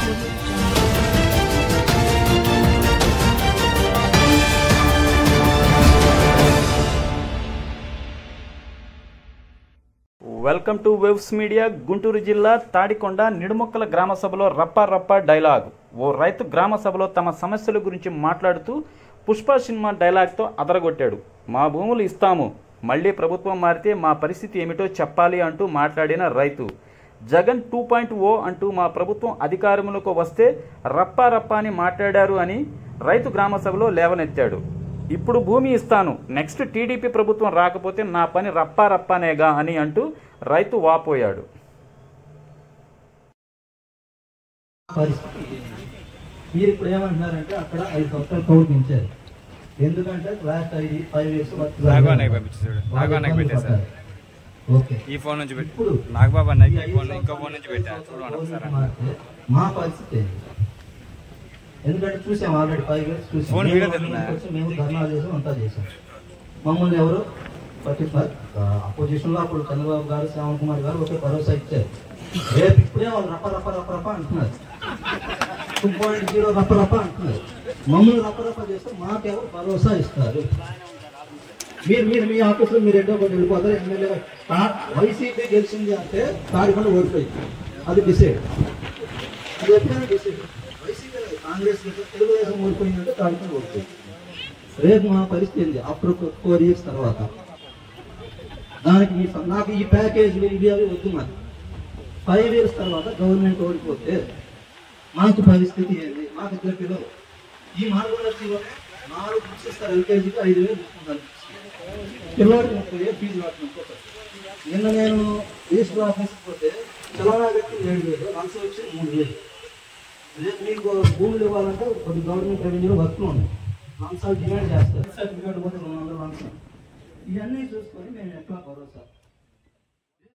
Welcome to waves media. Guntur జిల్లా తాడికొండ నిడుముక్కల గ్రామ సభలో రప్పా రప్పా డైలాగ్. ఓ రైతు గ్రామ సభలో తమ సమస్యల గురించి మాట్లాడుతూ పుష్ప సినిమా డైలాగ్తో అదరగొట్టాడు. మా భూములు ఇస్తాము, మళ్లీ ప్రభుత్వం మారితే మా పరిస్థితి ఏమిటో చెప్పాలి అంటూ మాట్లాడిన రైతు జగన్ 2.0 అంటూ మా ప్రభుత్వం అధికారంలోకి వస్తే రప్పా రప్పా అని మాట్లాడారు అని రైతు గ్రామ సభలో లేవనెత్తాడు. ఇప్పుడు భూమి ఇస్తాను, నెక్స్ట్ టీడీపీ ప్రభుత్వం రాకపోతే నా పని రప్పా రప్పానేగా అని అంటూ రైతు వాపోయాడు. మీరు ఇప్పుడు ఏమంటున్నారంటే అక్కడ 5 సంవత్సరాలు కౌంట్ ఇచ్చారు. ఎందుకంటే లాస్ట్ 5 ఇయర్స్ ఈ ఫోన్ నుంచి ఇప్పుడు నాగబాబు అన్నకి ఇంకో ఫోన్ నుంచి పెట్టారు. మా పరిస్థితి ఎందుకంటే చూసాం ఆల్రెడీ 5 ఇయర్స్ చూసాం. మేము ధర్నాలు చేసాం, అంతా చేసాం. మమ్మల్ని ఎవరు పట్టించారు? అపోజిషన్ లో అప్పుడు చంద్రబాబు గారు, శ్యామ్ కుమార్ గారు ఒకే భరోసా ఇచ్చారు. రేపు ఇప్పుడే వాళ్ళు రప్ప రప్ప రప్ప రప్ప అంటున్నారు. 2.0 రప్ప రప్ప అంటున్నారు. మమ్మల్ని రప్ప రప్ప చేస్తే మాకెవరు భరోసా ఇస్తారు? మీరు మీ ఆఫీసులో మీరు ఎన్నో కొన్ని వెళ్ళిపోతారు. ఎమ్మెల్యే వైసీపీ గెలిచింది అంటే తాడికొండ ఓడిపోయింది, అది డిసైడ్. అది ఎప్పుడైనా డిసైడ్. వైసీపీ కాంగ్రెస్ తెలుగుదేశం ఓడిపోయిందంటే తాడికొండ ఓడిపోయింది. రేపు మా పరిస్థితి ఏంటి ఆఫ్టర్ 4 ఇయర్స్ తర్వాత? దానికి నాకు ఈ ప్యాకేజీలు ఇవి అవి వద్దు. మరి 5 ఇయర్స్ తర్వాత గవర్నమెంట్ ఓడిపోతే మాకు పరిస్థితి ఏంటి? మాకు ఇద్దరు పిల్లలు. ఈ 4 లక్షల్లోనే 4 బుక్స్ ఇస్తారు. ఎల్కేజీకి 5,000 తీసుకుంటారు. పిల్లవాడికి 30,000 ఫీజు కట్టుకుంటారు. నిన్న నేను రిజిస్టర్ ఆఫీస్కి పోతే చలానా కట్టి 7,000, లంచ్ వచ్చి 3,000. రేపు మీకు భూములు ఇవ్వాలంటే కొన్ని గవర్నమెంట్ రెవెన్యూలో వర్క్లు ఉన్నాయి, లంచాలు డిమాండ్ చేస్తారు. సర్టిఫికేట్ పోతే 200 లంచం. ఇవన్నీ చూసుకొని మేము ఎట్లా భరోసా